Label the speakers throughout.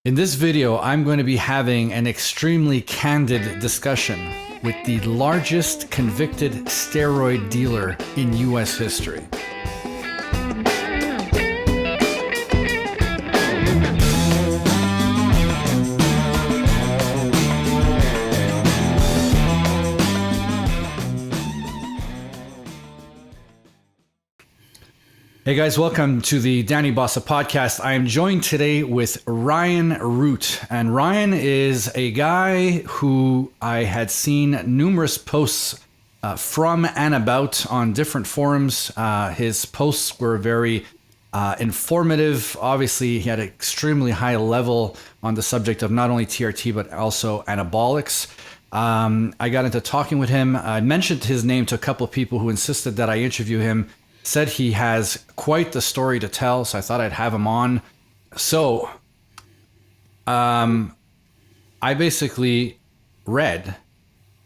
Speaker 1: In this video, I'm going to be having an extremely candid discussion with the largest convicted steroid dealer in US history. Hey guys, welcome to the Danny Bossa podcast. I am joined today with Ryan Root. And Ryan is a guy who I had seen numerous posts from and about on different forums. His posts were very informative. Obviously, he had an extremely high level on the subject of not only TRT, but also anabolics. I got into talking with him. I mentioned his name to a couple of people who insisted that I interview him. Said he has quite the story to tell, so I thought I'd have him on. So, I basically read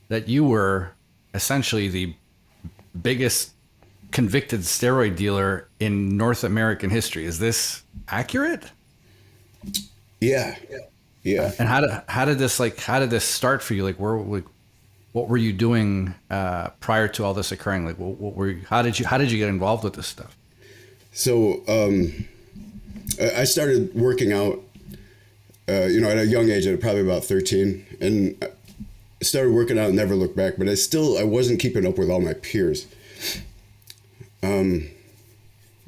Speaker 1: that you were essentially the biggest convicted steroid dealer in North American history. Is this accurate?
Speaker 2: Yeah.
Speaker 1: And how did this start for you? What were you doing prior to all this occurring? How did you get involved with this stuff?
Speaker 2: So I started working out, at a young age, at probably about 13, and I started working out and never looked back. But I wasn't keeping up with all my peers. I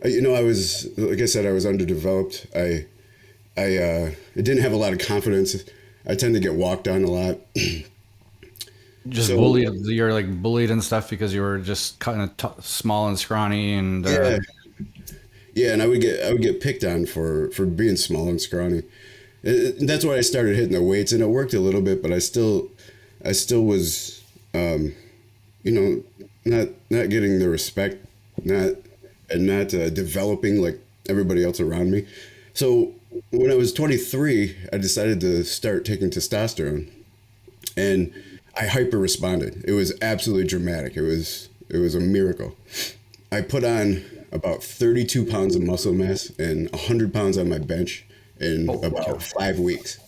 Speaker 2: was, like I said, I was underdeveloped. I didn't have a lot of confidence. I tend to get walked on a lot.
Speaker 1: Bullied. You're like bullied and stuff because you were just kind of small and scrawny and
Speaker 2: and I would get picked on for being small and scrawny. That's why I started hitting the weights, and it worked a little bit, but I still was not getting the respect, not developing like everybody else around me. So when I was 23, I decided to start taking testosterone, and I hyper responded. It was absolutely dramatic. It was a miracle. I put on about 32 pounds of muscle mass and 100 pounds on my bench in about 5 weeks.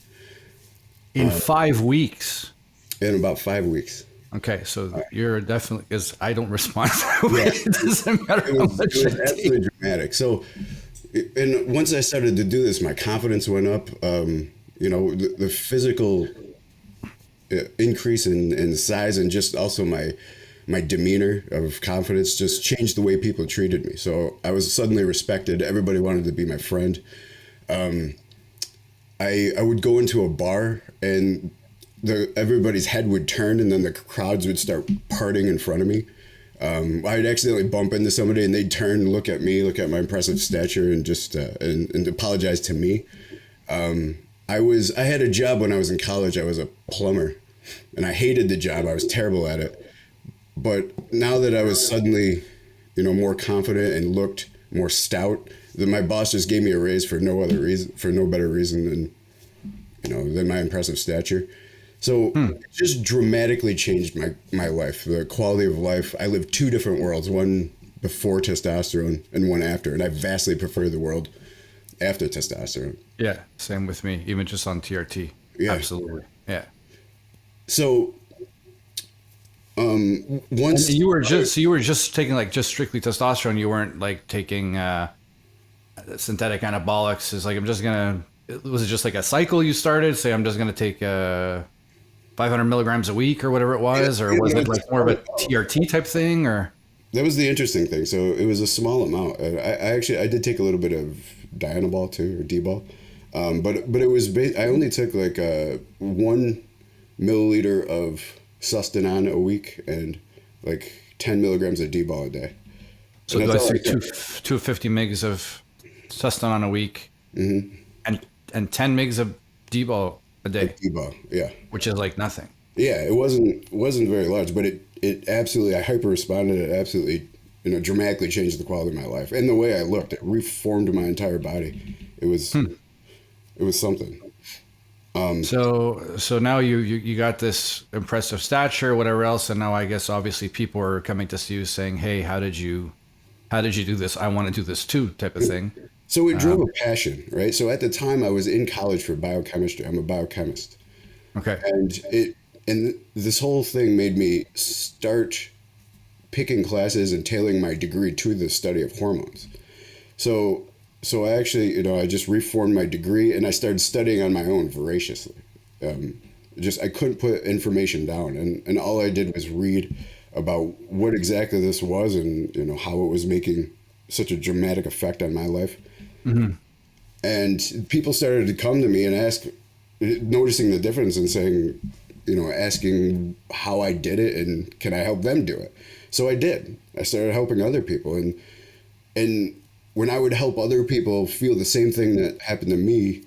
Speaker 1: In 5 weeks?
Speaker 2: In about 5 weeks.
Speaker 1: Okay, so you're definitely, because I don't respond that way. It doesn't matter how much
Speaker 2: it was absolutely dramatic. So, and once I started to do this, my confidence went up. The physical increase in size, and just also my demeanor of confidence just changed the way people treated me. So I was suddenly respected. Everybody wanted to be my friend. I would go into a bar, and everybody's head would turn, and then the crowds would start parting in front of me. I'd accidentally bump into somebody, and they'd turn, look at me, look at my impressive stature, and just and apologize to me. I had a job when I was in college. I was a plumber, and I hated the job. I was terrible at it. But now that I was suddenly, more confident and looked more stout, then my boss just gave me a raise for no better reason than my impressive stature. So it just dramatically changed my life, the quality of life. I lived two different worlds, one before testosterone and one after, and I vastly prefer the world after testosterone.
Speaker 1: Yeah, same with me, even just on TRT.
Speaker 2: Yeah.
Speaker 1: Absolutely. Yeah.
Speaker 2: So once
Speaker 1: you were just taking just strictly testosterone, you weren't like taking synthetic anabolics. Is like, was it just like a cycle you started? Say, I'm just going to take 500 milligrams a week or whatever it was, or was it like more of a TRT type thing, or?
Speaker 2: That was the interesting thing. So it was a small amount. I did take a little bit of Dianabol too, or D-ball. But it was, I only took like 1 milliliter of Sustanon a week and like 10 milligrams of D-ball a day.
Speaker 1: So that's 250 mgs of Sustanon a week,
Speaker 2: mm-hmm.
Speaker 1: and 10 mgs of D-ball a day.
Speaker 2: Like D-ball, yeah.
Speaker 1: Which is like nothing.
Speaker 2: Yeah, it wasn't very large, but it absolutely, I hyper responded. It absolutely, dramatically changed the quality of my life and the way I looked. It reformed my entire body. It was something.
Speaker 1: So now you got this impressive stature, whatever else, and now I guess obviously people are coming to see you saying, "Hey, how did you do this? I want to do this too," type of thing.
Speaker 2: So it drove a passion, right? So at the time I was in college for biochemistry. I'm a biochemist.
Speaker 1: Okay.
Speaker 2: And this whole thing made me start picking classes and tailoring my degree to the study of hormones. So so I actually, I just reformed my degree and I started studying on my own voraciously. Just I couldn't put information down, and all I did was read about what exactly this was, and how it was making such a dramatic effect on my life. And people started to come to me and ask, noticing the difference and saying, asking how I did it and can I help them do it. So I did. I started helping other people, and when I would help other people feel the same thing that happened to me,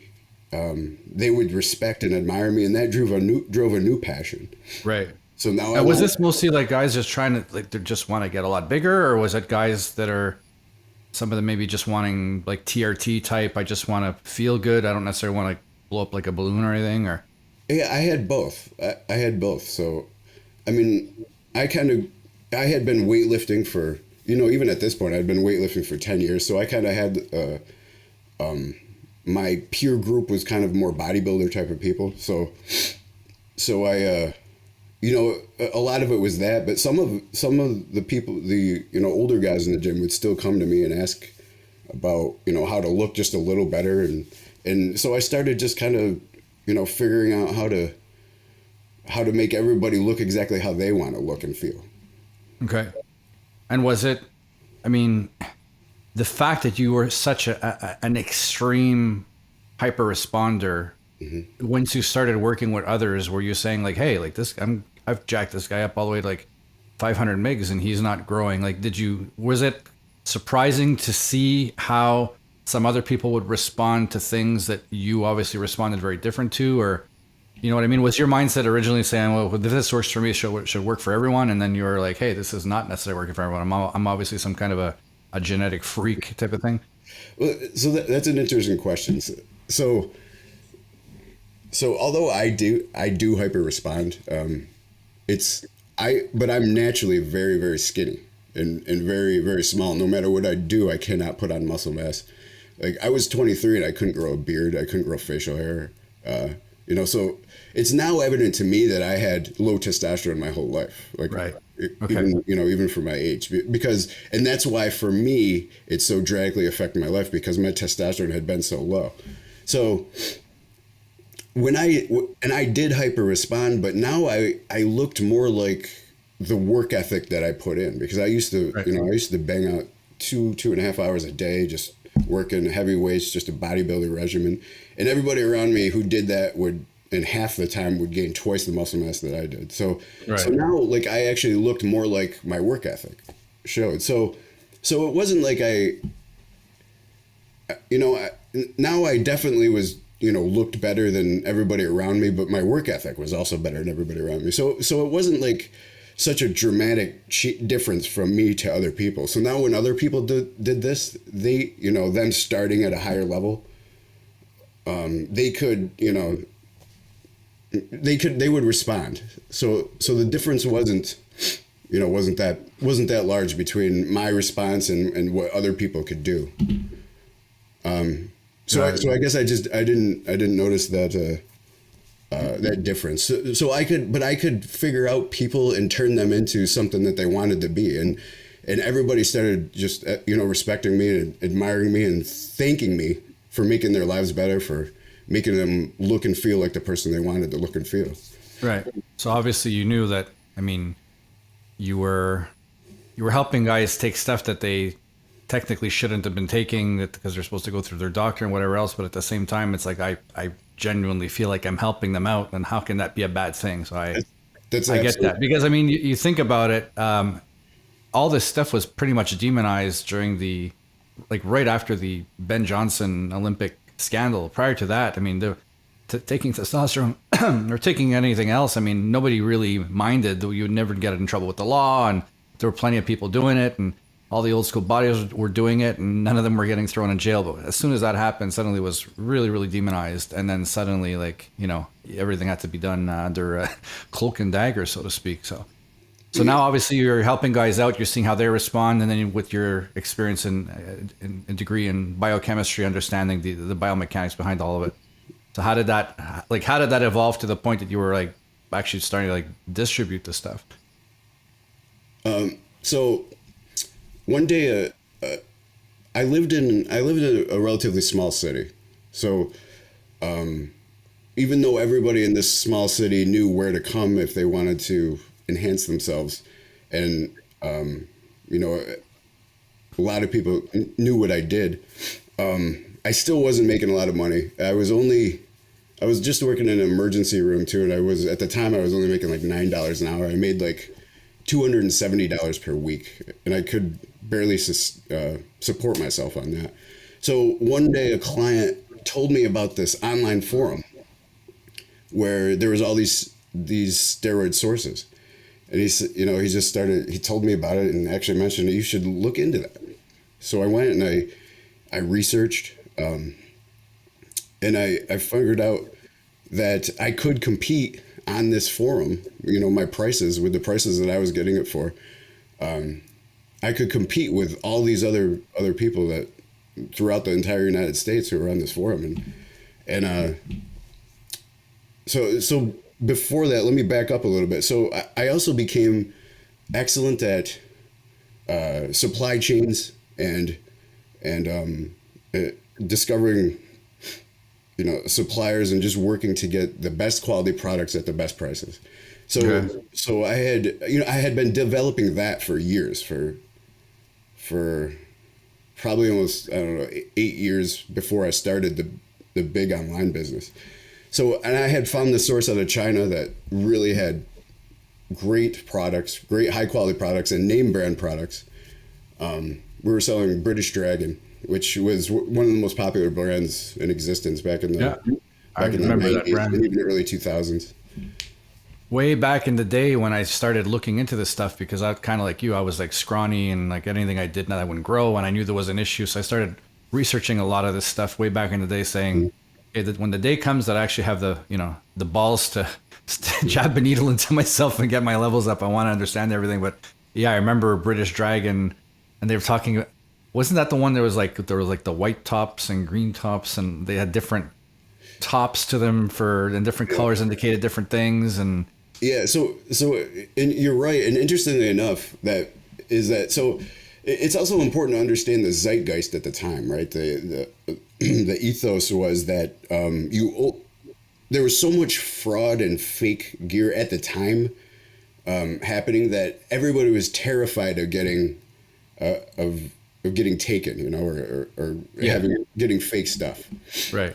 Speaker 2: they would respect and admire me, and that drove a new passion.
Speaker 1: Right.
Speaker 2: So now
Speaker 1: Was this mostly like guys just trying to like they just want to get a lot bigger, or was it guys that are some of them maybe just wanting like TRT type? I just want to feel good. I don't necessarily want to blow up like a balloon or anything. Or
Speaker 2: Yeah, I had both. I had both. So, I mean, I had been weightlifting for, even at this point, I'd been weightlifting for 10 years. So I kind of had, my peer group was kind of more bodybuilder type of people. So I, a lot of it was that, but some of the people, older guys in the gym would still come to me and ask about, how to look just a little better. And so I started just kind of, figuring out how to make everybody look exactly how they want to look and feel.
Speaker 1: okay. And was it? I mean, the fact that you were such an extreme hyper responder. Once you started working with others, were you saying like, hey, like this, I've jacked this guy up all the way to like 500 megs and he's not growing. Like, was it surprising to see how some other people would respond to things that you obviously responded very different to? Or, you know what I mean? Was your mindset originally saying, well, if this works for me, it should work for everyone? And then you were like, hey, this is not necessarily working for everyone. I'm obviously some kind of a genetic freak type of thing.
Speaker 2: Well, so that's an interesting question. So although I do hyper respond, but I'm naturally very, very skinny and very, very small. No matter what I do, I cannot put on muscle mass. Like I was 23 and I couldn't grow a beard. I couldn't grow facial hair. So it's now evident to me that I had low testosterone my whole life. Like,
Speaker 1: right. Okay.
Speaker 2: Even for my age, and that's why for me, it's so drastically affected my life because my testosterone had been so low. So when I did hyper respond, but now I looked more like the work ethic that I put in, because I used to,
Speaker 1: right.
Speaker 2: I used to bang out 2.5 hours a day, just working heavy weights, just a bodybuilding regimen. And everybody around me who did that would, in half the time, would gain twice the muscle mass that I did. So now, like, I actually looked more like my work ethic showed. So it wasn't like now I definitely was, looked better than everybody around me, but my work ethic was also better than everybody around me. So it wasn't like such a dramatic difference from me to other people. So now when other people did this, they, them starting at a higher level, they could, they would respond. So the difference wasn't that large between my response and what other people could do. So I guess I didn't notice that that difference. So I could figure out people and turn them into something that they wanted to be, and everybody started just respecting me and admiring me and thanking me for making their lives better, for making them look and feel like the person they wanted to look and feel.
Speaker 1: Right. So obviously you knew that, I mean, you were helping guys take stuff that they technically shouldn't have been taking because they're supposed to go through their doctor and whatever else. But at the same time, it's like, I genuinely feel like I'm helping them out, and how can that be a bad thing? So I get that, because I mean, you think about it, all this stuff was pretty much demonized during right after the Ben Johnson Olympic scandal. Prior to that, I mean, taking testosterone or taking anything else, I mean, nobody really minded. You would never get in trouble with the law, and there were plenty of people doing it, and all the old school bodies were doing it, and none of them were getting thrown in jail. But as soon as that happened, suddenly it was really, really demonized. And then suddenly, everything had to be done under cloak and dagger, so to speak. So So now obviously you're helping guys out, you're seeing how they respond, and then with your experience in degree in biochemistry, understanding the biomechanics behind all of it. So how did that evolve to the point that you were like actually starting to like distribute the stuff?
Speaker 2: So one day, I lived in a relatively small city. So even though everybody in this small city knew where to come if they wanted to enhance themselves, and you know, a lot of people knew what I did, I still wasn't making a lot of money. I was just working in an emergency room too, and at the time I was only making like $9 an hour. I made like $270 per week, and I could barely support myself on that. So one day a client told me about this online forum where there was all these steroid sources, and he told me about it and actually mentioned that you should look into that. So I went and I researched, and I figured out that I could compete on this forum, my prices with the prices that I was getting it for. I could compete with all these other people that throughout the entire United States who were on this forum. And so before that, let me back up a little bit. So I also became excellent at supply chains and discovering suppliers and just working to get the best quality products at the best prices. So I had been developing that for years, for probably almost, 8 years before I started the big online business. So, and I had found the source out of China that really had great products, great high quality products and name brand products. We were selling British Dragon, which was one of the most popular brands in existence back in the
Speaker 1: I remember
Speaker 2: 90s
Speaker 1: that brand.
Speaker 2: and even early 2000s.
Speaker 1: Way back in the day when I started looking into this stuff, because I kind of like you, I was like scrawny and like anything I did, now I wouldn't grow, and I knew there was an issue. So I started researching a lot of this stuff way back in the day, saying, okay, that when the day comes that I actually have the balls to jab a needle into myself and get my levels up, I want to understand everything. But yeah, I remember British Dragon, and they were talking. Wasn't that the one there was like the white tops and green tops, and they had different tops to them and different colors indicated different things. And
Speaker 2: yeah, so and you're right, and interestingly enough, so it's also important to understand the zeitgeist at the time, right? The ethos was that there was so much fraud and fake gear at the time happening that everybody was terrified of getting getting taken, or getting fake stuff.
Speaker 1: right.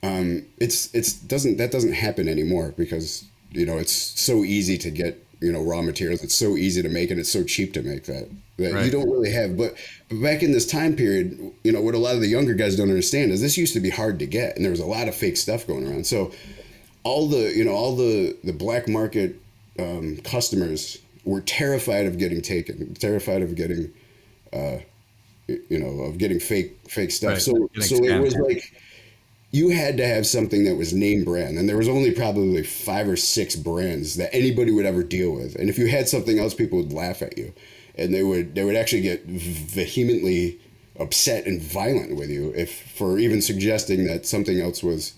Speaker 2: That doesn't happen anymore because it's so easy to get raw materials. It's so easy to make, and it's so cheap to make that
Speaker 1: Right.
Speaker 2: you don't really have. But back in this time period, what a lot of the younger guys don't understand is this used to be hard to get, and there was a lot of fake stuff going around. So all the black market customers were terrified of getting taken, terrified of getting fake stuff.
Speaker 1: Right.
Speaker 2: So it was like you had to have something that was name brand, and there was only probably 5 or 6 brands that anybody would ever deal with. And if you had something else, people would laugh at you, and they would actually get vehemently upset and violent with you for even suggesting that something else was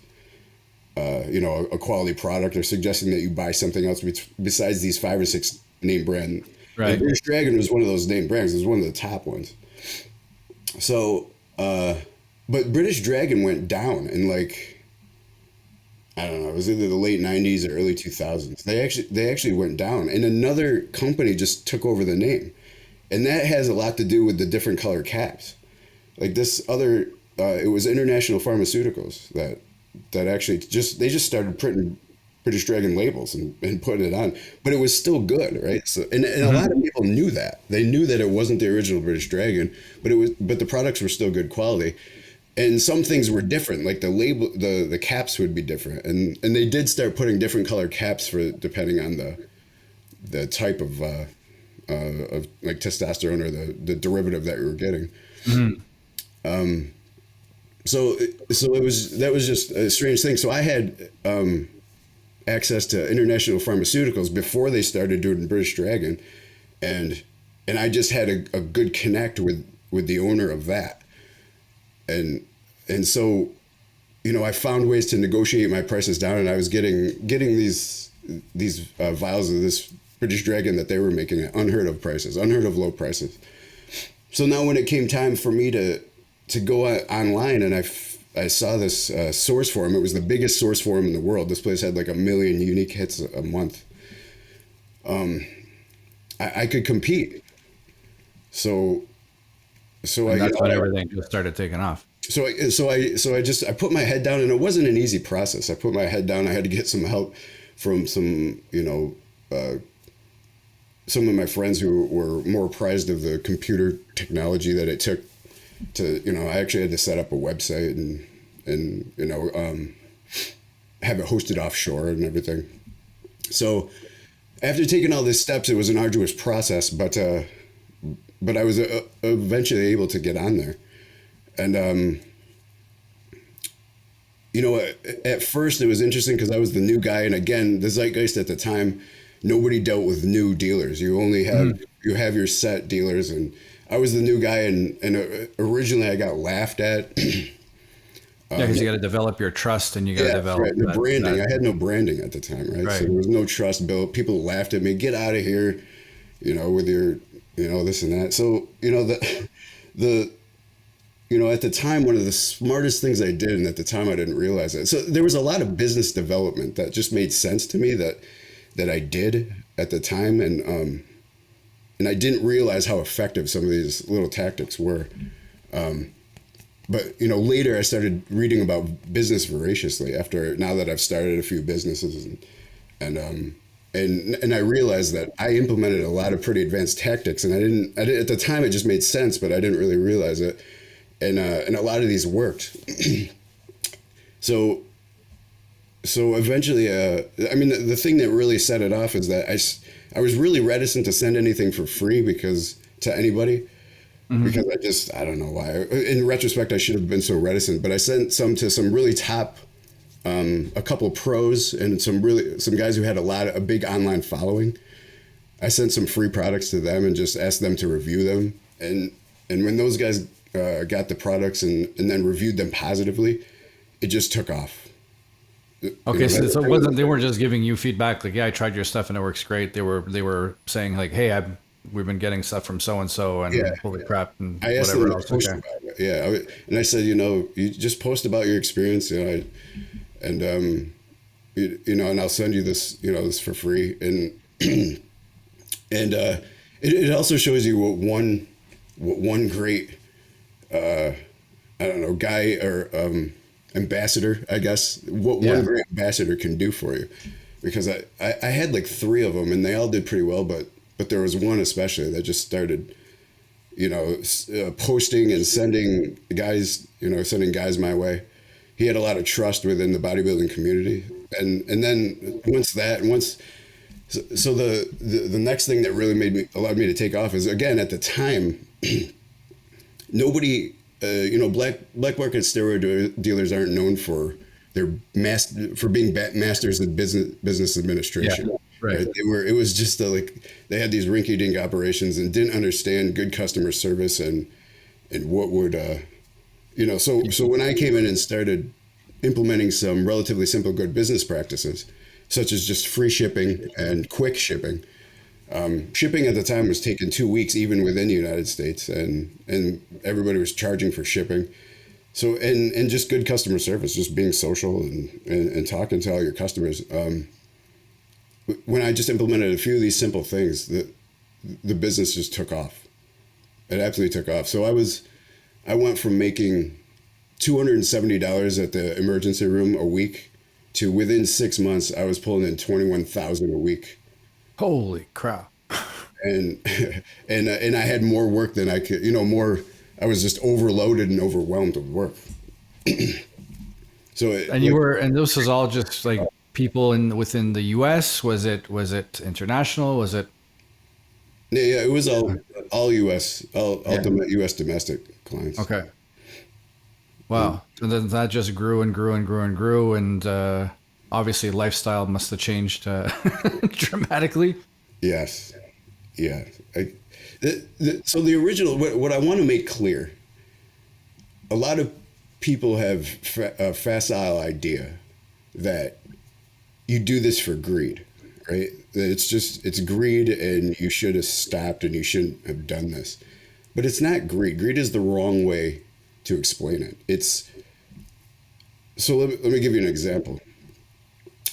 Speaker 2: a quality product, or suggesting that you buy something else besides these 5 or 6 name brand.
Speaker 1: Right.
Speaker 2: And British Dragon was one of those name brands. It was one of the top ones. So, but British Dragon went down in I don't know, it was either the late 90s or early 2000s. They actually went down, and another company just took over the name. And that has a lot to do with the different color caps. Like this other, it was International Pharmaceuticals that actually just started printing British Dragon labels and putting it on, but it was still good, right? So, and a lot of people knew that. They knew that it wasn't the original British Dragon, but the products were still good quality. And some things were different, like the label, the caps would be different, and they did start putting different color caps depending on the type of like testosterone or the derivative that you were getting. Mm-hmm. So that was just a strange thing. So I had access to International Pharmaceuticals before they started doing British Dragon, and I just had a good connect with the owner of that, and so, you know, I found ways to negotiate my prices down, and I was getting these vials of this British Dragon that they were making at unheard of prices, unheard of low prices. So now when it came time for me to go online, and I saw this source forum, it was the biggest source forum in the world. This place had like 1 million unique hits a month. I could compete. So
Speaker 1: and that's when everything just started taking off.
Speaker 2: So I put my head down, and it wasn't an easy process. I put my head down. I had to get some help from some, you know, some of my friends who were more apprised of the computer technology that it took to, you know, I actually had to set up a website and you know, have it hosted offshore and everything. So after taking all these steps, it was an arduous process, but I was eventually able to get on there. And, you know, at first it was interesting because I was the new guy. And again, the zeitgeist at the time, nobody dealt with new dealers. You only have, you have your set dealers. And I was the new guy. And originally I got laughed at.
Speaker 1: Yeah, because you got to develop your trust, and you got to develop
Speaker 2: right. The branding. I had no branding at the time, right? So there was no trust built. People laughed at me. Get out of here, you know, with your, you know, this and that. So, you know, the you know, at the time, one of the smartest things I did, and at the time I didn't realize it. So there was a lot of business development that just made sense to me that I did at the time, and I didn't realize how effective some of these little tactics were. But, you know, later I started reading about business voraciously now that I've started a few businesses, and I realized that I implemented a lot of pretty advanced tactics, and I didn't at the time it just made sense, but I didn't really realize it. And a lot of these worked. So eventually, I mean, the thing that really set it off is that I was really reticent to send anything for free to anybody. Because I don't know why. In retrospect, I should have been so reticent, but I sent some to some really top, a couple pros and some guys who had a big online following. I sent some free products to them and just asked them to review them. And when those guys got the products and then reviewed them positively, it just took off.
Speaker 1: Okay, so it wasn't, they weren't just giving you feedback like, yeah, I tried your stuff and it works great. They were saying like, hey, we've been getting stuff from so and so, and holy crap, and
Speaker 2: I asked
Speaker 1: whatever
Speaker 2: them to post about it. Yeah, and I said, you know, you just post about your experience, you know, you know, and I'll send you this, you know, this for free, and it also shows you what one great I don't know, guy or ambassador, I guess, what one great ambassador can do for you, because I had like 3 of them and they all did pretty well, but there was one especially that just started, you know, posting and sending guys my way. He had a lot of trust within the bodybuilding community, and then so the next thing that really allowed me to take off is, again, at the time, nobody, you know, black market steroid dealers aren't known for being masters of business administration. Yeah. Right. It was just they had these rinky-dink operations and didn't understand good customer service and what would, you know, so when I came in and started implementing some relatively simple good business practices, such as just free shipping and quick shipping. Shipping at the time was taking 2 weeks, even within the United States, and everybody was charging for shipping. So, and just good customer service, just being social and talking to all your customers. When I just implemented a few of these simple things, the business just took off. It absolutely took off. So I went from making $270 at the emergency room a week to, within 6 months, I was pulling in $21,000 a week.
Speaker 1: Holy crap!
Speaker 2: And I had more work than I could, you know, more. I was just overloaded and overwhelmed with work. So
Speaker 1: and this was all just like people within the U.S. Was it international? Was it?
Speaker 2: Yeah, it was all U.S. U.S. domestic clients.
Speaker 1: Okay. Wow. And then that just grew and grew and grew and grew, and obviously lifestyle must have changed dramatically.
Speaker 2: Yes. Yeah. So the original, what I want to make clear, a lot of people have a facile idea that you do this for greed, right? That it's greed and you should have stopped and you shouldn't have done this. But it's not greed. Greed is the wrong way to explain it. So let me give you an example.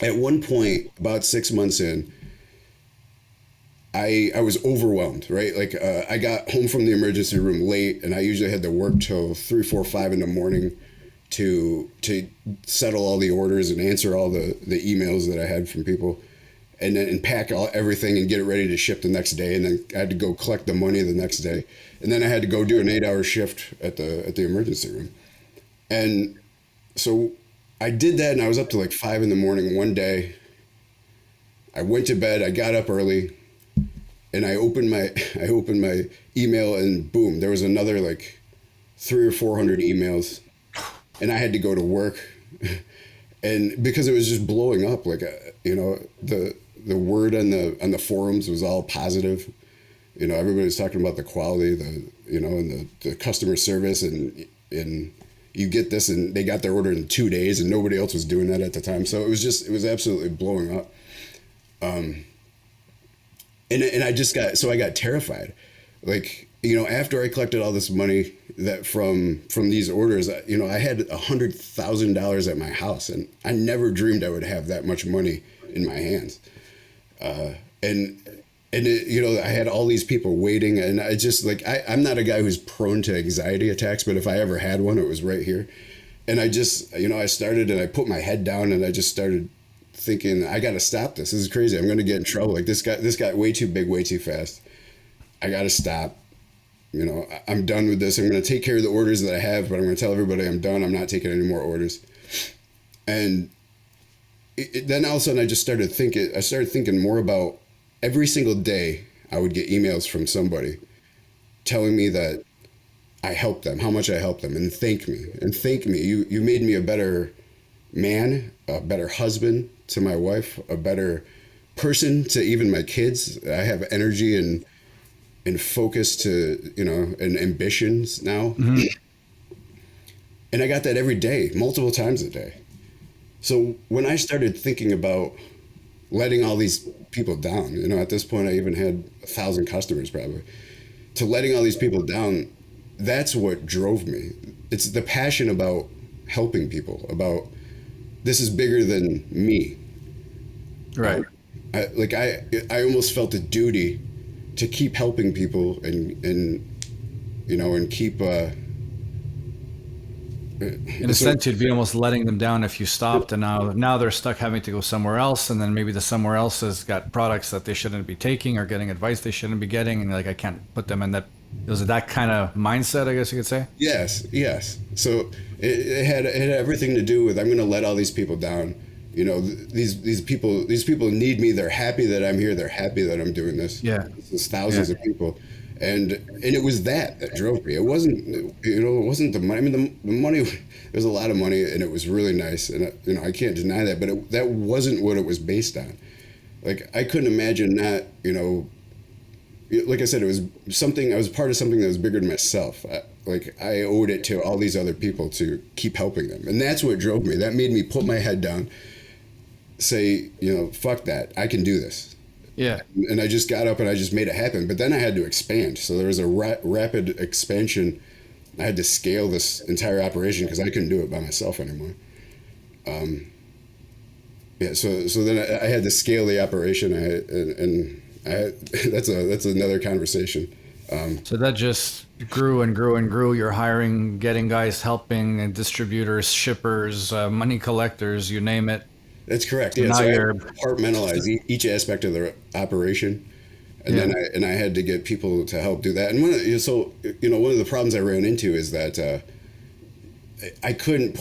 Speaker 2: At one point, about 6 months in, I was overwhelmed, right? Like I got home from the emergency room late, and I usually had to work till 3, 4, 5 in the morning to settle all the orders and answer all the emails that I had from people, and then pack everything and get it ready to ship the next day. And then I had to go collect the money the next day, and then I had to go do an 8-hour shift at the emergency room. And so I did that, and I was up to like 5 in the morning one day. I went to bed. I got up early. And I opened my email, and boom, there was another like 300 or 400 emails, and I had to go to work, and because it was just blowing up, like the word on the forums was all positive, everybody was talking about the quality, and the customer service, and you get this, and they got their order in 2 days, and nobody else was doing that at the time, so it was absolutely blowing up. And I got terrified, like, after I collected all this money that from these orders, I had $100,000 at my house, and I never dreamed I would have that much money in my hands. And I had all these people waiting, and I just like, I'm not a guy who's prone to anxiety attacks, but if I ever had one, it was right here. And I just, I started, and I put my head down, and I just started thinking, I got to stop this. This is crazy. I'm going to get in trouble. Like this got way too big, way too fast. I got to stop. I'm done with this. I'm going to take care of the orders that I have, but I'm going to tell everybody I'm done. I'm not taking any more orders. And then all of a sudden I started thinking more about every single day I would get emails from somebody telling me that I helped them, how much I helped them, and thank me. You made me a better man, a better husband to my wife, a better person to even my kids. I have energy and focus to, and ambitions now. Mm-hmm. And I got that every day, multiple times a day. So when I started thinking about letting all these people down, at this point I even had 1,000 customers probably, to letting all these people down, that's what drove me. It's the passion about helping people, about this is bigger than me.
Speaker 1: Right.
Speaker 2: I almost felt a duty to keep helping people and keep
Speaker 1: in a sense, you'd be almost letting them down if you stopped, and now they're stuck having to go somewhere else, and then maybe the somewhere else has got products that they shouldn't be taking or getting advice they shouldn't be getting, and I can't put them in that. Was it that kind of mindset, I guess you could say?
Speaker 2: Yes. So it had everything to do with, I'm going to let all these people down. These people need me. They're happy that I'm here. They're happy that I'm doing this.
Speaker 1: Yeah.
Speaker 2: There's thousands of people. And it was that drove me. It wasn't the money. I mean, the money, there's a lot of money, and it was really nice. And, I can't deny that, but that wasn't what it was based on. Like, I couldn't imagine that, like I said, it was something, I was part of something that was bigger than myself. I owed it to all these other people to keep helping them. And that's what drove me. That made me put my head down, say, fuck that. I can do this.
Speaker 1: Yeah.
Speaker 2: And I just got up and I just made it happen. But then I had to expand. So there was a rapid expansion. I had to scale this entire operation because I couldn't do it by myself anymore. So then I had to scale the operation. That's another conversation.
Speaker 1: So that just grew and grew and grew. You're hiring, getting guys helping, and distributors, shippers, money collectors, you name it.
Speaker 2: That's correct. Yeah, so I compartmentalize each aspect of the operation, and then I had to get people to help do that. And one of the problems I ran into is that I couldn't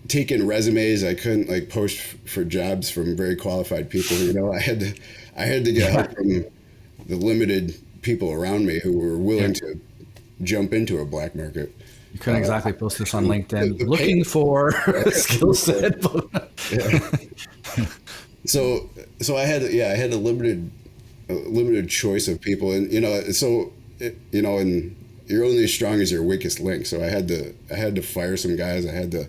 Speaker 2: take in resumes. I couldn't post for jobs from very qualified people. I had to get help from the limited people around me who were willing to jump into a black market.
Speaker 1: You couldn't exactly post this on LinkedIn. Looking for skill set.
Speaker 2: Yeah. So I had a limited a limited choice of people, and and you're only as strong as your weakest link. So I had to fire some guys. I had to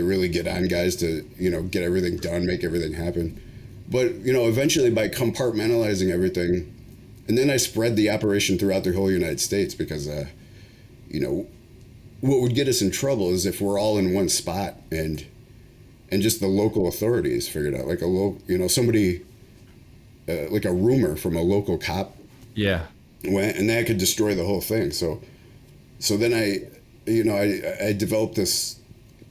Speaker 2: really get on guys to get everything done, make everything happen. But eventually by compartmentalizing everything, and then I spread the operation throughout the whole United States because what would get us in trouble is if we're all in one spot and just the local authorities figured out, like somebody like a rumor from a local cop
Speaker 1: Yeah.
Speaker 2: went, and that could destroy the whole thing. So then I developed this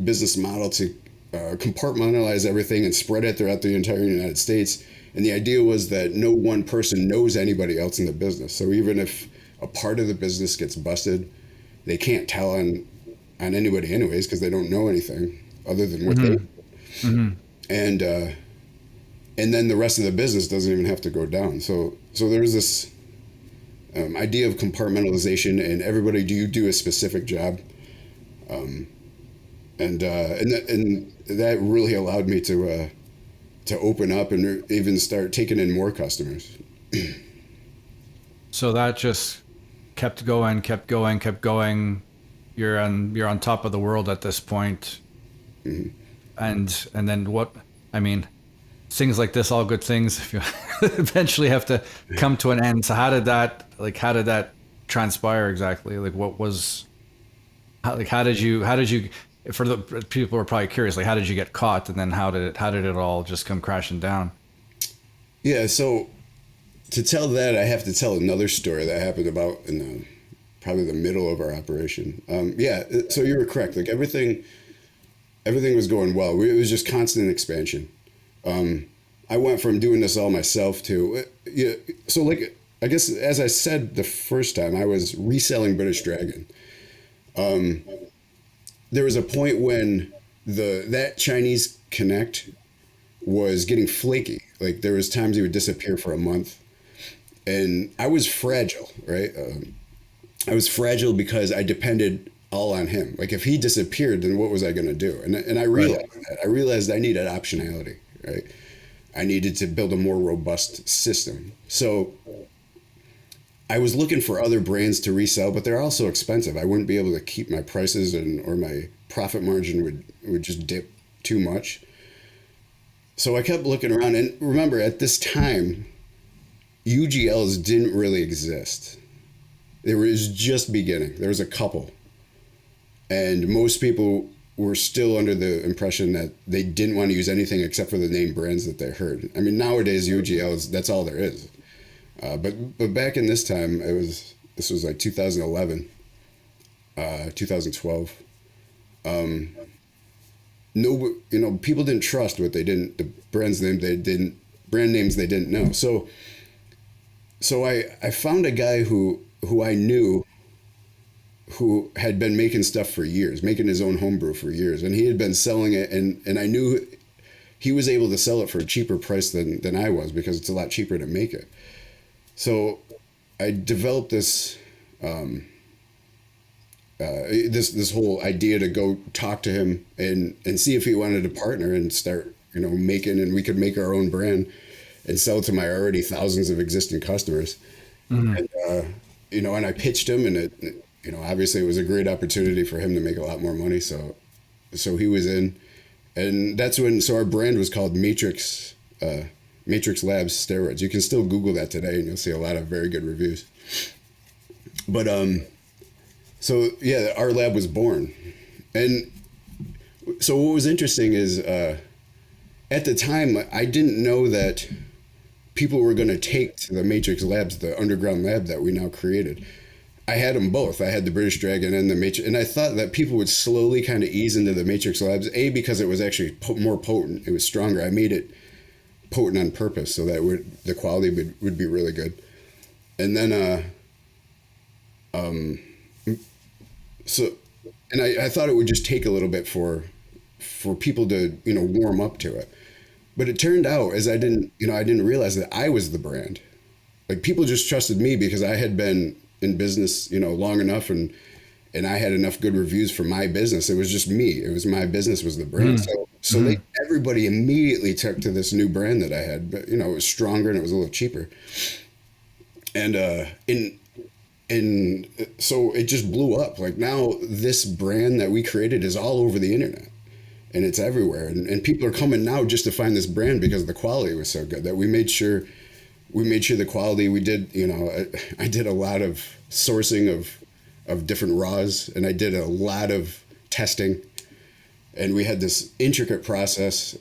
Speaker 2: business model to compartmentalize everything and spread it throughout the entire United States. And the idea was that no one person knows anybody else in the business. So even if a part of the business gets busted, they can't tell on anybody anyways, because they don't know anything other than what they. Mm-hmm. And then the rest of the business doesn't even have to go down. So there's this idea of compartmentalization, and everybody do a specific job, and that really allowed me to open up and even start taking in more customers.
Speaker 1: So that just kept going. You're on top of the world at this point. Mm-hmm. And then what? I mean, things like this, all good things, if you eventually have to come to an end. So how did that transpire exactly? Like, what was, how did you, for the people who are probably curious, like, how did you get caught? And then how did it all just come crashing down?
Speaker 2: Yeah. So to tell that, I have to tell another story that happened about in probably the middle of our operation. So you were correct. Like everything was going well. It was just constant expansion. I went from doing this all myself to, so like, I guess, as I said the first time, I was reselling British Dragon. There was a point when that Chinese Connect was getting flaky. Like there was times he would disappear for a month, and I was fragile, right? I was fragile because I depended all on him. Like if he disappeared, then what was I going to do? And I realized that. I realized I needed optionality, right? I needed to build a more robust system. So I was looking for other brands to resell, but they're also expensive. I wouldn't be able to keep my prices, or my profit margin would just dip too much. So I kept looking around, and remember at this time, UGLs didn't really exist. It was just beginning. There was a couple. And most people were still under the impression that they didn't want to use anything except for the name brands that they heard. I mean, nowadays UGLs, that's all there is. But back in this time, this was like 2011, 2012. People didn't trust the brand names they didn't know. So I found a guy who I knew, who had been making stuff for years, making his own homebrew for years. And he had been selling it, and I knew he was able to sell it for a cheaper price than I was, because it's a lot cheaper to make it. So I developed this this whole idea to go talk to him and see if he wanted to partner and start making, and we could make our own brand and sell it to my already thousands of existing customers. Mm-hmm. And I pitched him, and it obviously it was a great opportunity for him to make a lot more money. So he was in, and that's when, so our brand was called Matrix Labs Steroids. You can still Google that today and you'll see a lot of very good reviews. But, so yeah, our lab was born. And so what was interesting is, at the time, I didn't know that people were going to take to the Matrix Labs, the underground lab that we now created. I had them both. I had the British Dragon and the Matrix, and I thought that people would slowly kind of ease into the Matrix Labs. Because it was actually more potent. It was stronger. I made it potent on purpose so that the quality would be really good. And then, I thought it would just take a little bit for people to warm up to it. But it turned out, as I didn't realize that I was the brand. Like people just trusted me because I had been in business, long enough, and I had enough good reviews for my business. It was just me. It was my business was the brand. So everybody immediately took to this new brand that I had, but you know, it was stronger and it was a little cheaper. And so it just blew up. Like now this brand that we created is all over the internet and it's everywhere. And people are coming now just to find this brand because the quality was so good that we made sure the quality, we did, you know, I did a lot of sourcing of different raws, and I did a lot of testing, and we had this intricate process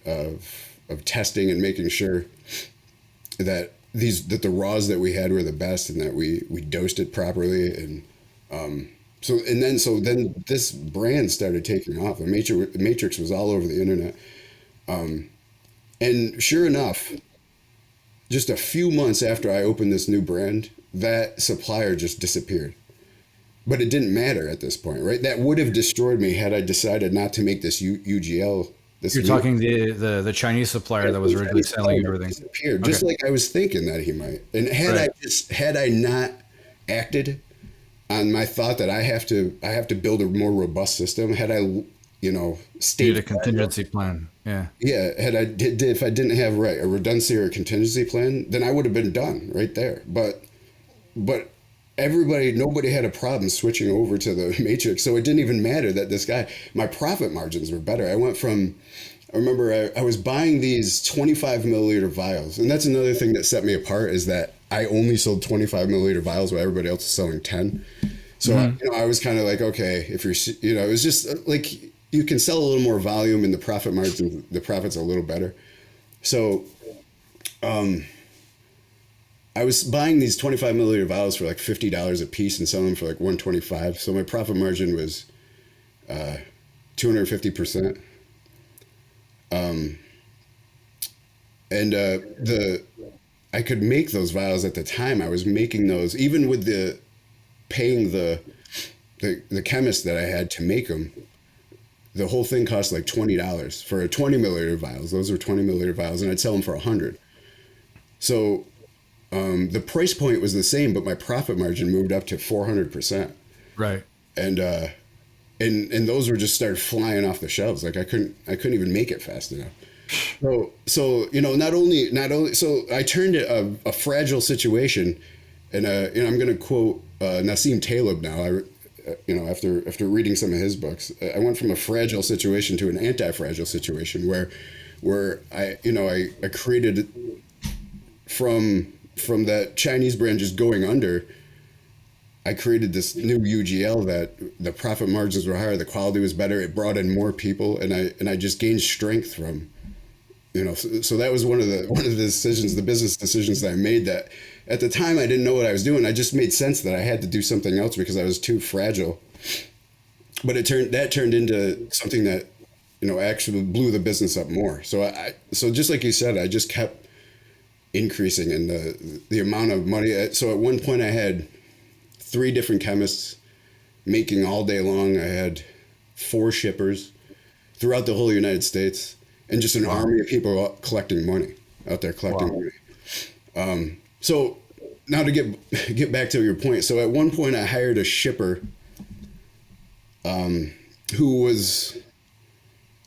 Speaker 2: of testing and making sure that the raws that we had were the best and that we dosed it properly. And so then this brand started taking off. The Matrix was all over the internet. And sure enough, just a few months after I opened this new brand, that supplier just disappeared. But it didn't matter at this point, right? That would have destroyed me had I decided not to make this UGL.
Speaker 1: You're talking the Chinese supplier that was originally selling you everything.
Speaker 2: Disappeared, just like I was thinking that he might. And had I not acted on my thought that I have to build a more robust system, had I, you know, stayed
Speaker 1: a contingency plan. Yeah.
Speaker 2: Yeah. If I didn't have a redundancy or a contingency plan, then I would have been done right there. But nobody had a problem switching over to the Matrix. So it didn't even matter that this guy, my profit margins were better. I remember I was buying these 25 milliliter vials. And that's another thing that set me apart, is that I only sold 25 milliliter vials while everybody else was selling 10. So, you know, I was kind of like, okay, if you're, you know, it was just like, you can sell a little more volume and the profit margin, the profit's a little better. So, I was buying these 25 milliliter vials for like $50 a piece and selling them for like $125. So my profit margin was 250%. I could make those vials at the time. I was making those even with paying the chemist that I had to make them. The whole thing cost like $20 for a 20 milliliter vials. Those were 20 milliliter vials, and I'd sell them for $100. So the price point was the same, but my profit margin moved up to 400%.
Speaker 1: Right.
Speaker 2: And those were just started flying off the shelves. Like I couldn't even make it fast enough. So you know, not only so I turned it a fragile situation, and you know, I'm going to quote Nassim Taleb now. You know, after reading some of his books, I went from a fragile situation to an anti-fragile situation where I created from that Chinese brand just going under. I created this new UGL that the profit margins were higher, the quality was better, it brought in more people, and I just gained strength from, you know. So that was one of the decisions, the business decisions that I made, that at the time I didn't know what I was doing. I just made sense that I had to do something else because I was too fragile. But that turned into something that, you know, actually blew the business up more. So so just like you said, I just kept increasing in the amount of money. So at one point I had 3 different chemists making all day long. I had 4 shippers throughout the whole United States, and just an army of people collecting money out there collecting money. So now to get back to your point. So at one point I hired a shipper who was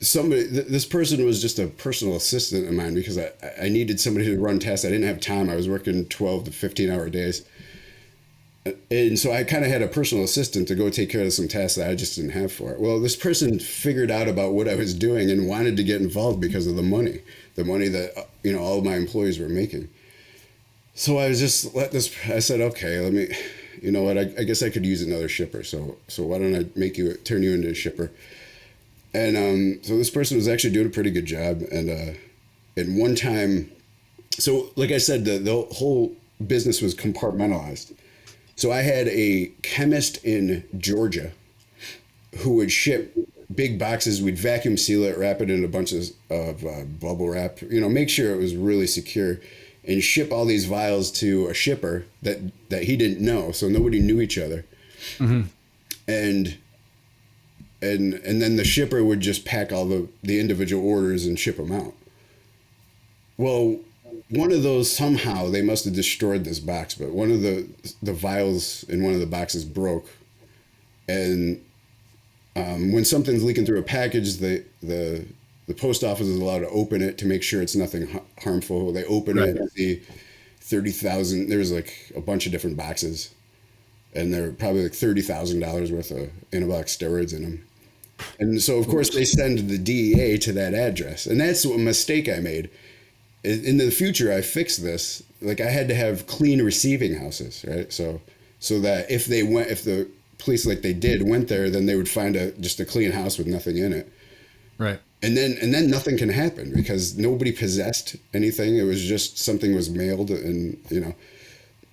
Speaker 2: somebody, this person was just a personal assistant of mine because I needed somebody to run tests. I didn't have time. I was working 12 to 15 hour days. And so I kind of had a personal assistant to go take care of some tasks that I just didn't have for it. Well, this person figured out about what I was doing and wanted to get involved because of the money that, you know, all of my employees were making. So I was just I said, okay, let me, you know what, I guess I could use another shipper. So why don't I turn you into a shipper? And so this person was actually doing a pretty good job. And one time, so like I said, the whole business was compartmentalized. So I had a chemist in Georgia who would ship big boxes. We'd vacuum seal it, wrap it in a bunch of bubble wrap, you know, make sure it was really secure, and ship all these vials to a shipper that he didn't know. So nobody knew each other. Mm-hmm. And then the shipper would just pack all the individual orders and ship them out. Well, one of those, somehow they must have destroyed this box, but one of the vials in one of the boxes broke. And when something's leaking through a package, the the post office is allowed to open it to make sure it's nothing harmful. They open
Speaker 1: Right.
Speaker 2: it and see 30,000. There's like a bunch of different boxes, and they're probably like $30,000 worth of anabolic steroids in them. And so, of course, they send the DEA to that address. And that's a mistake I made. In the future, I fixed this. Like, I had to have clean receiving houses, right? So that if the police, like they did, went there, then they would find just a clean house with nothing in it.
Speaker 1: Right.
Speaker 2: And then nothing can happen because nobody possessed anything. It was just something was mailed and,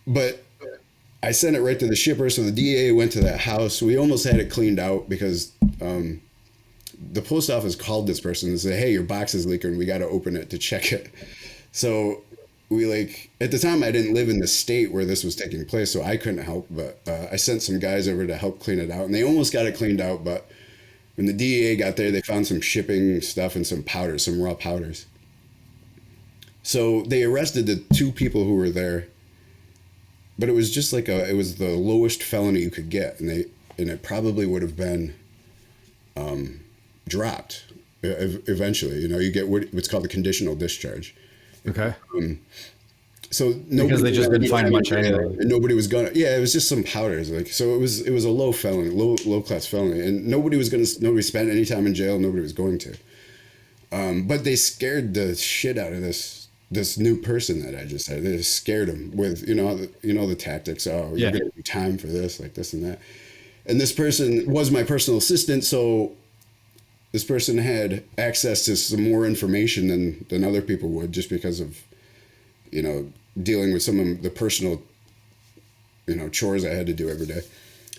Speaker 2: but I sent it right to the shipper. So the DEA went to that house. We almost had it cleaned out because the post office called this person and said, hey, your box is leaking. We got to open it to check it. So we at the time I didn't live in the state where this was taking place, so I couldn't help, but I sent some guys over to help clean it out, and they almost got it cleaned out. But when the DEA got there, they found some shipping stuff and some powders, some raw powders. So they arrested the 2 people who were there, but it was just it was the lowest felony you could get, and it probably would have been dropped eventually. You get what's called a conditional discharge.
Speaker 1: Okay.
Speaker 2: So
Speaker 1: because they just didn't find much anyway.
Speaker 2: And nobody was gonna. Yeah, it was just some powders. So it was a low felony, low class felony, and nobody spent any time in jail. Nobody was going to. But they scared the shit out of this new person that I just said. They just scared him with the tactics. Oh, you're gonna do time for this, like this and that. And this person was my personal assistant, so this person had access to some more information than other people would, just because of, dealing with some of the personal, chores I had to do every day.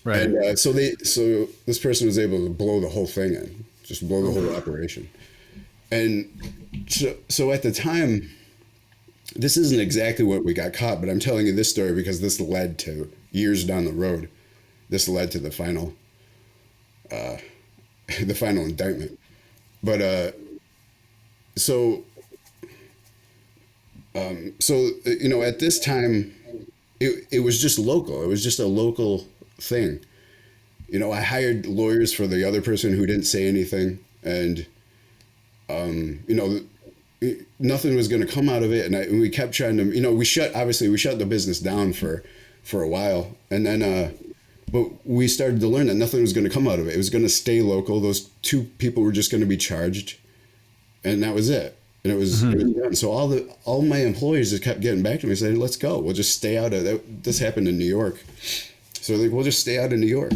Speaker 1: Right.
Speaker 2: And so this person was able to blow the whole thing in, just blow the whole operation. And so at the time, this isn't exactly what we got caught, but I'm telling you this story because this led to, years down the road, this led to the final indictment. But at this time, it was just local. It was just a local thing. I hired lawyers for the other person who didn't say anything, and nothing was going to come out of it. And we kept trying to, we shut the business down for a while, and then but we started to learn that nothing was going to come out of it. It was going to stay local. Those 2 people were just going to be charged, and that was it. And it was, it was done. So all my employees just kept getting back to me and saying, let's go. We'll just stay out of that. This happened in New York. So we'll just stay out of New York.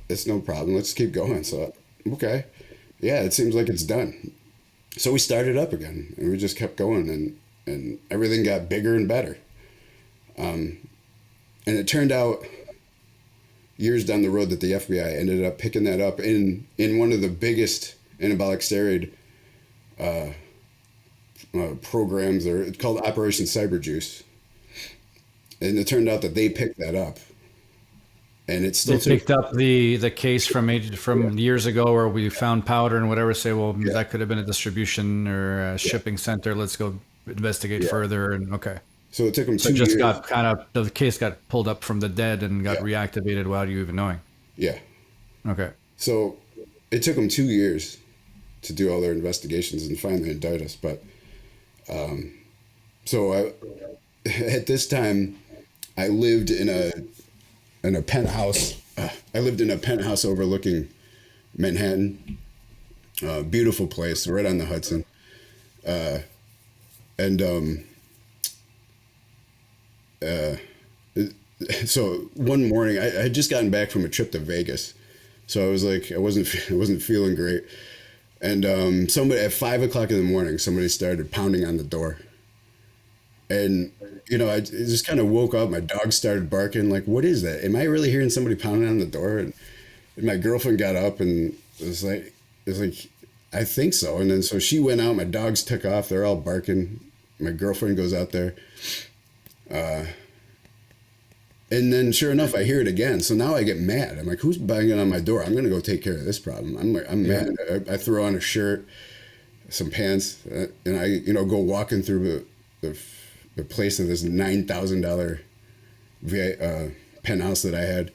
Speaker 2: It's no problem. Let's keep going. So, okay. Yeah, it seems like it's done. So we started up again, and we just kept going, and everything got bigger and better. And it turned out years down the road that the FBI ended up picking that up in one of the biggest anabolic steroid programs. It's called Operation Cyber Juice, and it turned out that they picked that up, and it's still
Speaker 1: picked up the case from years ago where we found powder and whatever. Say, well, that could have been a distribution or a shipping center. Let's go investigate further. And okay.
Speaker 2: So it took them 2
Speaker 1: years. It just
Speaker 2: got
Speaker 1: the case got pulled up from the dead and got reactivated without you even knowing.
Speaker 2: Yeah.
Speaker 1: Okay.
Speaker 2: So it took them 2 years to do all their investigations and finally indict us. But at this time, I lived in a penthouse. I lived in a penthouse overlooking Manhattan. Beautiful place, right on the Hudson. So one morning, I had just gotten back from a trip to Vegas, so I was like, I wasn't feeling great, and somebody at 5 o'clock in the morning, somebody started pounding on the door, and I just kind of woke up. My dog started barking. Like, what is that? Am I really hearing somebody pounding on the door? And my girlfriend got up and it was like, I think so. And then so she went out. My dogs took off. They're all barking. My girlfriend goes out there. And then sure enough, I hear it again. So now I get mad. I'm like, who's banging on my door? I'm going to go take care of this problem. I'm mad. I throw on a shirt, some pants, and I, go walking through the place of this $9,000 penthouse that I had,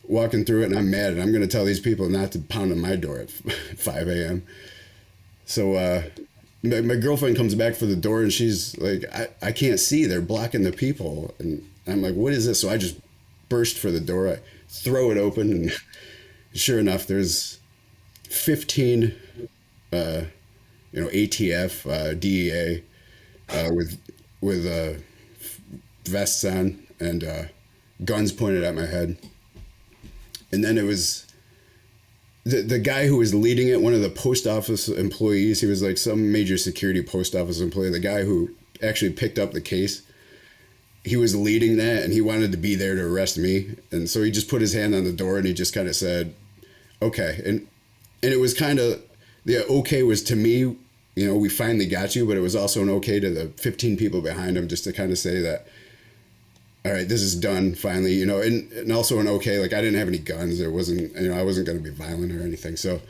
Speaker 2: walking through it, and I'm mad, and I'm going to tell these people not to pound on my door at 5 a.m. So my girlfriend comes back for the door and she's like, I can't see. They're blocking the people. And I'm like, what is this? So I just burst for the door. I throw it open and sure enough, there's 15, ATF, DEA, with vests on and guns pointed at my head. And then it was the guy who was leading it, one of the post office employees. He was like some major security post office employee. The guy who actually picked up the case, he was leading that, and he wanted to be there to arrest me. And so he just put his hand on the door and he just kind of said, okay. And it was kind of, the okay was to me, we finally got you, but it was also an okay to the 15 people behind him, just to kind of say that, all right, this is done finally, and also an okay, like I didn't have any guns. There wasn't, I wasn't going to be violent or anything. So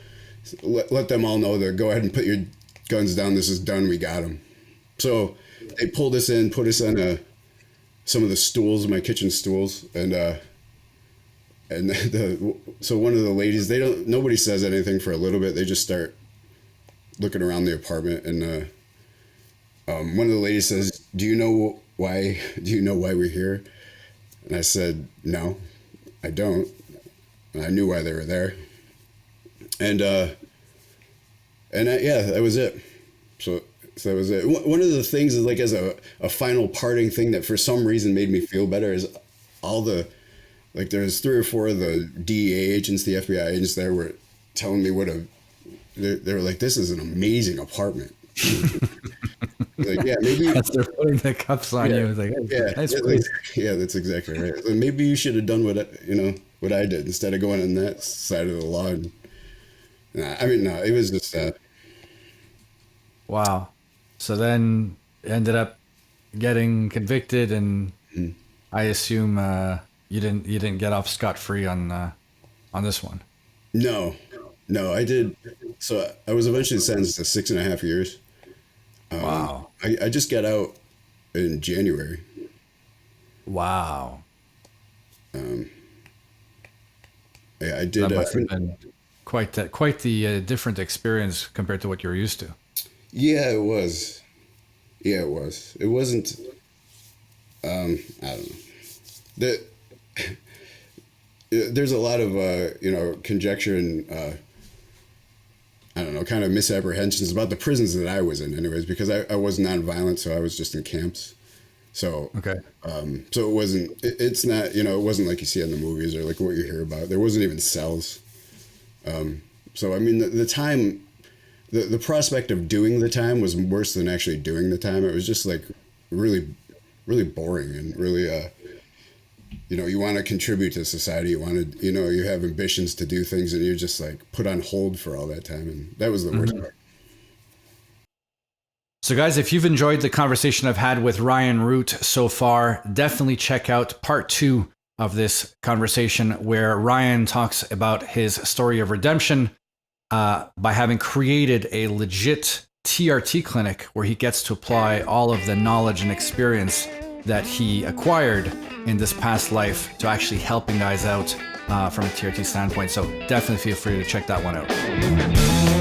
Speaker 2: let them all know that go ahead and put your guns down. This is done. We got them. So they pulled us in, put us on some of the stools, my kitchen stools. So one of the ladies, nobody says anything for a little bit. They just start looking around the apartment. And one of the ladies says, do you know why we're here? And I said, no, I don't. And I knew why they were there. And that was it. So that was it. One of the things is, like, as a final parting thing that for some reason made me feel better is all the, like, there's 3 or 4 of the DEA agents, the FBI agents there were telling me they were like, this is an amazing apartment. Like, yeah, maybe
Speaker 1: as they're putting the cuffs on you. It's like,
Speaker 2: that's exactly right. So maybe you should have done what I did instead of going on that side of the law. And, no, it was just
Speaker 1: wow. So then ended up getting convicted, and I assume you didn't get off scot-free on this one.
Speaker 2: No, I did. So I was eventually sentenced to 6.5 years.
Speaker 1: Wow.
Speaker 2: I just got out in January.
Speaker 1: Wow.
Speaker 2: I did.
Speaker 1: That must have been quite the different experience compared to what you're used to.
Speaker 2: Yeah, it was. It wasn't. I don't know. There's a lot of conjecture and I don't know, kind of misapprehensions about the prisons that I was in, anyways, because I was nonviolent, so I was just in camps. So
Speaker 1: okay.
Speaker 2: So it wasn't. It's not. It wasn't like you see in the movies or like what you hear about. There wasn't even cells. So I mean, the time, the prospect of doing the time was worse than actually doing the time. It was just like really, really boring and really. You want to contribute to society. You want to, you have ambitions to do things, and you're just like put on hold for all that time. And that was the worst part.
Speaker 1: So guys, if you've enjoyed the conversation I've had with Ryan Root so far, definitely check out part 2 of this conversation, where Ryan talks about his story of redemption by having created a legit TRT clinic where he gets to apply all of the knowledge and experience that he acquired in this past life to actually helping guys out from a TRT standpoint. So definitely feel free to check that one out.